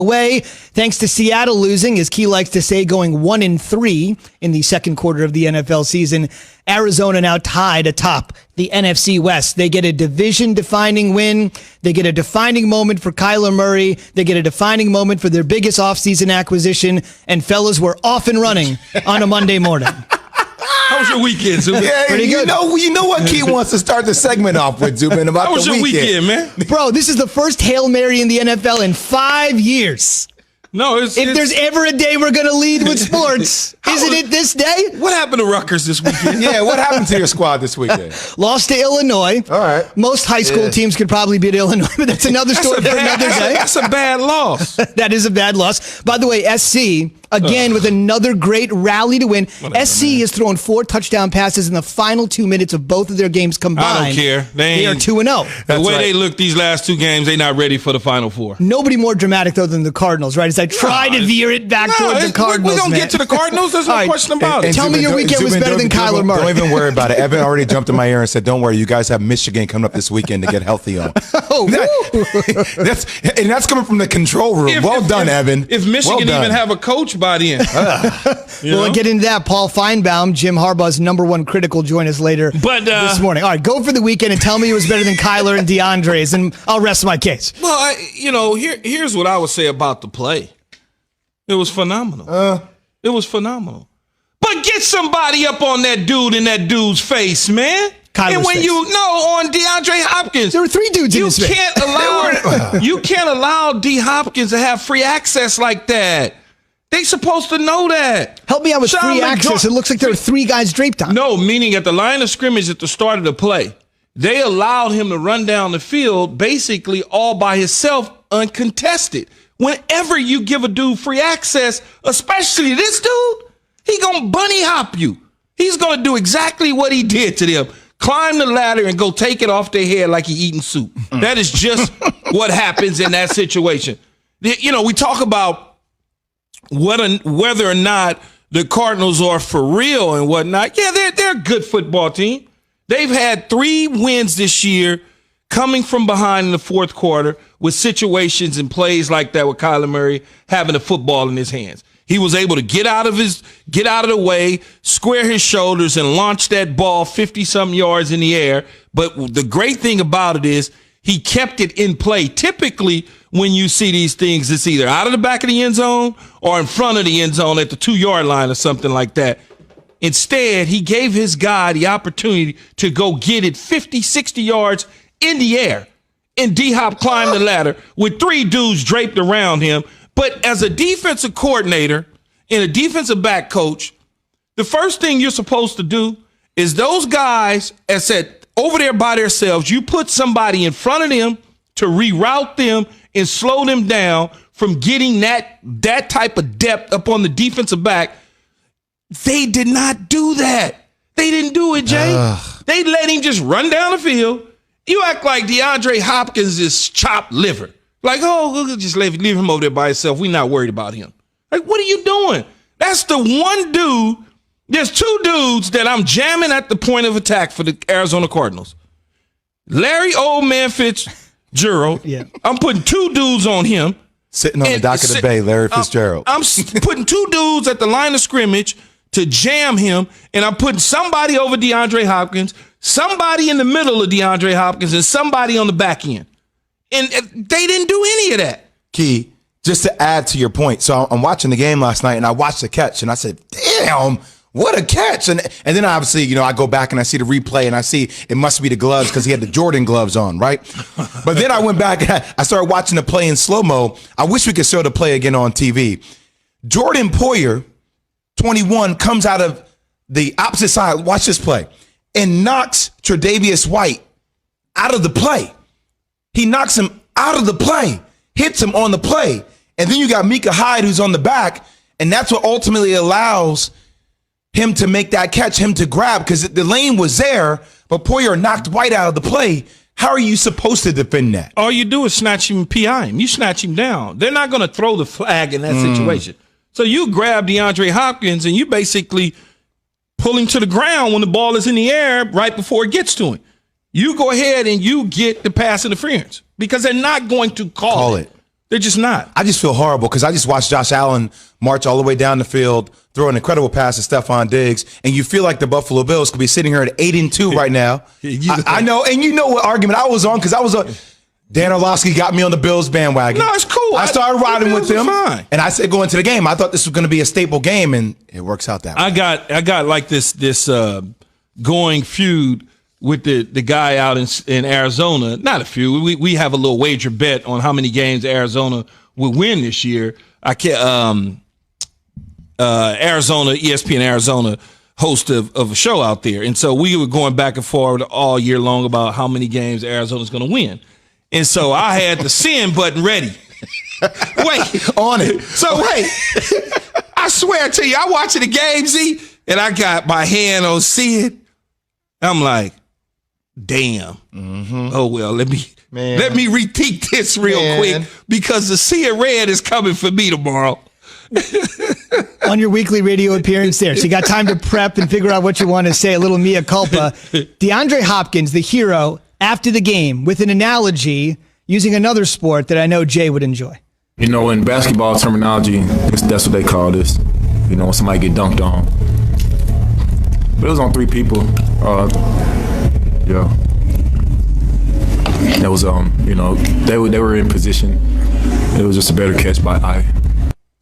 away, thanks to Seattle losing, as Key likes to say, going 1-3 in the second quarter of the NFL season. Arizona now tied atop the NFC West. They get a division-defining win. They get a defining moment for Kyler Murray. They get a defining moment for their biggest offseason acquisition. And fellas, we're off and running on a Monday morning. How was your weekend, Zubin? Yeah, pretty good. You know what Key wants to start the segment off with, Zubin, about How was the your weekend, man? Bro, this is the first Hail Mary in the NFL in 5 years. No, If there's ever a day we're going to lead with sports, isn't it this day? What happened to Rutgers this weekend? Yeah, what happened to your squad this weekend? Lost to Illinois. All right. Most high school teams could probably beat Illinois, but that's another story for another day. That's a bad loss. That is a bad loss. By the way, SC, again, with another great rally to win. SC has thrown 4 touchdown passes in the final 2 minutes of both of their games combined. I don't care. They are 2-0. The way they look these last 2 games, they're not ready for the Final Four. Nobody more dramatic, though, than the Cardinals, right? As I try to veer it back toward the Cardinals, We're going to get to the Cardinals. There's no question about it. Tell me your weekend was better than Kyler Murray. Don't even worry about it. Evan already jumped in my ear and said, don't worry, you guys have Michigan coming up this weekend to get healthy on. That's coming from the control room. Well done, Evan. If Michigan even have a coach by then. We'll get into that. Paul Feinbaum, Jim Harbaugh's #1 critical, join us later this morning. All right, go for the weekend and tell me it was better than Kyler and DeAndre's, and I'll rest my case. Well, here's what I would say about the play. It was phenomenal. It was phenomenal. But get somebody up on that dude in that dude's face, man. Kyler's and when face. On DeAndre Hopkins, there were 3 dudes in his face. You can't allow D. Hopkins to have free access like that. They supposed to know that. Help me out with free access. It looks like there were 3 guys draped on. No, meaning at the line of scrimmage at the start of the play, they allowed him to run down the field basically all by himself, uncontested. Whenever you give a dude free access, especially this dude, he gonna bunny hop you. He's gonna do exactly what he did to them. Climb the ladder and go take it off their head like he eating soup. That is just what happens in that situation. We talk about whether or not the Cardinals are for real and whatnot. Yeah, they're a good football team. They've had 3 wins this year coming from behind in the fourth quarter with situations and plays like that with Kyler Murray having the football in his hands. He was able to get out of the way, square his shoulders, and launch that ball 50-something yards in the air. But the great thing about it is he kept it in play. Typically, when you see these things, it's either out of the back of the end zone or in front of the end zone at the 2-yard line or something like that. Instead, he gave his guy the opportunity to go get it 50, 60 yards in the air. And D-Hop climbed the ladder with 3 dudes draped around him. But as a defensive coordinator and a defensive back coach, the first thing you're supposed to do is those guys, as said, over there by themselves, you put somebody in front of them to reroute them and slow them down from getting that type of depth up on the defensive back. They did not do that. They didn't do it, Jay. They let him just run down the field. You act like DeAndre Hopkins is chopped liver. Like, we'll just leave him over there by himself. We're not worried about him. Like, what are you doing? That's the one dude. There's 2 dudes that I'm jamming at the point of attack for the Arizona Cardinals. Larry Old Man Fitzgerald. Yeah. I'm putting 2 dudes on him. Sitting on the dock of the bay, Larry Fitzgerald. I'm putting 2 dudes at the line of scrimmage to jam him, and I'm putting somebody over DeAndre Hopkins, somebody in the middle of DeAndre Hopkins, and somebody on the back end. And they didn't do any of that. Key, just to add to your point. So I'm watching the game last night, and I watched the catch, and I said, damn, what a catch. And then obviously, I go back and I see the replay, and I see it must be the gloves because he had the Jordan gloves on, right? But then I went back and I started watching the play in slow-mo. I wish we could show the play again on TV. Jordan Poyer, 21, comes out of the opposite side. Watch this play. And knocks Tre'Davious White out of the play. He knocks him out of the play, hits him on the play. And then you got Micah Hyde who's on the back, and that's what ultimately allows him to make that catch, him to grab, because the lane was there, but Poyer knocked White out of the play. How are you supposed to defend that? All you do is snatch him and PI him. You snatch him down. They're not going to throw the flag in that situation. So you grab DeAndre Hopkins and you basically pull him to the ground when the ball is in the air right before it gets to him. You go ahead and you get the pass interference because they're not going to call it. They're just not. I just feel horrible because I just watched Josh Allen march all the way down the field, throw an incredible pass to Stephon Diggs, and you feel like the Buffalo Bills could be sitting here at 8-2 right now. I know, and you know what argument I was on because I was on. Dan Orlovsky got me on the Bills bandwagon. No, it's cool. I started riding with them, fine. and I said going to the game, I thought this was going to be a staple game, and it works out that way. I got like this going feud with the guy out in Arizona. Not a feud. We have a little wager bet on how many games Arizona will win this year. Arizona, ESPN Arizona host of a show out there. And so we were going back and forth all year long about how many games Arizona's going to win. And so I had the send button ready. Wait. On it. So wait. I swear to you, I watching the game, Z, and I got my hand on send. I'm like, damn. Mm-hmm. Oh, well, let me repeat this real quick because the sea of red is coming for me tomorrow. On your weekly radio appearance there. So you got time to prep and figure out what you want to say. A little mea culpa. DeAndre Hopkins, the hero, after the game with an analogy using another sport that I know Jay would enjoy. You know, in basketball terminology, that's what they call this. You know, when somebody get dunked on. But it was on 3 people. Yeah. That was, you know, they were in position. It was just a better catch by eye.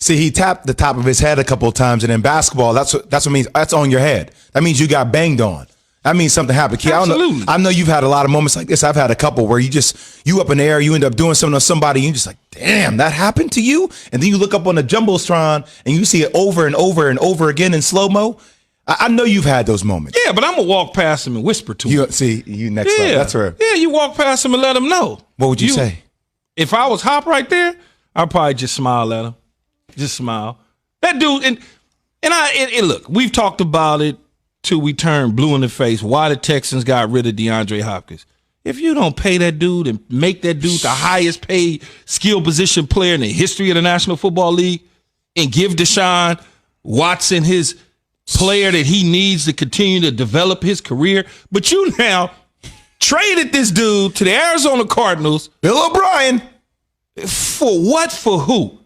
See, he tapped the top of his head a couple of times, and in basketball, that's what means. That's on your head. That means you got banged on. That means something happened. Key, Absolutely. I know you've had a lot of moments like this. I've had a couple where you up in the air, you end up doing something to somebody, and you're just like, damn, that happened to you? And then you look up on the Jumbotron, and you see it over and over and over again in slow-mo. I know you've had those moments. Yeah, but I'm going to walk past him and whisper to him. You next level. That's right. Yeah, you walk past him and let him know. What would you say? If I was Hop right there, I'd probably just smile at him. Just smile. That dude, and look, we've talked about it till we turn blue in the face, why the Texans got rid of DeAndre Hopkins. If you don't pay that dude and make that dude the highest paid skill position player in the history of the National Football League and give Deshaun Watson his player that he needs to continue to develop his career, but you now traded this dude to the Arizona Cardinals. Bill O'Brien. For what? For who?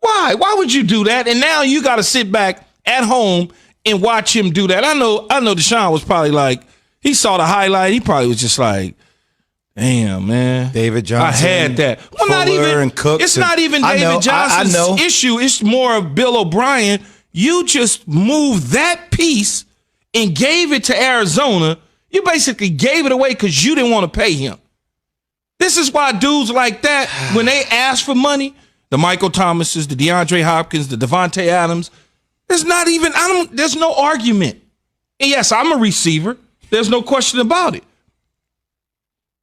Why? Why would you do that? And now you got to sit back at home and watch him do that. I know Deshaun was probably like, he saw the highlight. He probably was just like, damn, man. David Johnson. I had that. Well, Fuller and Cooks. It's not even David Johnson's issue. It's more of Bill O'Brien. You just moved that piece and gave it to Arizona. You basically gave it away because you didn't want to pay him. This is why dudes like that, when they ask for money, the Michael Thomases, the DeAndre Hopkins, the Devontae Adams, there's no argument. And yes, I'm a receiver. There's no question about it.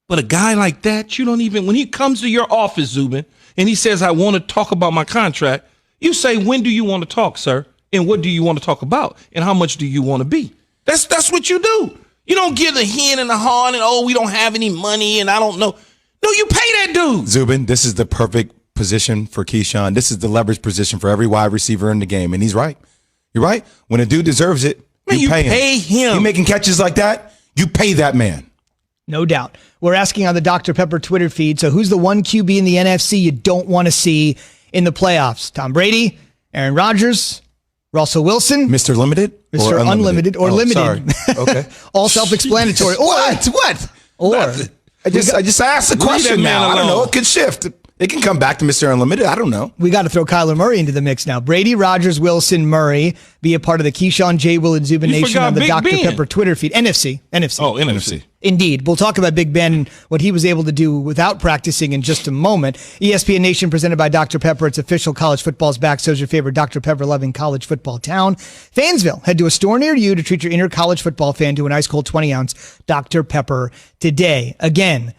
But a guy like that, you don't even, when he comes to your office, Zubin, and he says, I want to talk about my contract, you say, when do you want to talk, sir? And what do you want to talk about? And how much do you want to be? That's what you do. You don't give the hen and the hawn and, we don't have any money and I don't know. No, you pay that dude. Zubin, this is the perfect position for Keyshawn. This is the leverage position for every wide receiver in the game. And he's right. You're right. When a dude deserves it, you pay him. You making catches like that, you pay that man. No doubt. We're asking on the Dr. Pepper Twitter feed, so who's the one QB in the NFC you don't want to see in the playoffs? Tom Brady, Aaron Rodgers, Russell Wilson, Mr. Limited? Mr. Unlimited or Limited. Sorry. Okay. All self-explanatory. What? Or I just asked the question now. I don't know. It could shift. It can come back to Mr. Unlimited. I don't know. We got to throw Kyler Murray into the mix now. Brady, Rodgers, Wilson, Murray. Be a part of the Keyshawn, J. Will, and Zubin Nation on the Big Dr. Ben. Pepper Twitter feed. NFC. Oh, NFC. Indeed. We'll talk about Big Ben and what he was able to do without practicing in just a moment. ESPN Nation presented by Dr. Pepper. It's official. College football's back. So's your favorite Dr. Pepper loving college football town. Fansville. Head to a store near you to treat your inner college football fan to an ice cold 20-ounce Dr. Pepper today. Again,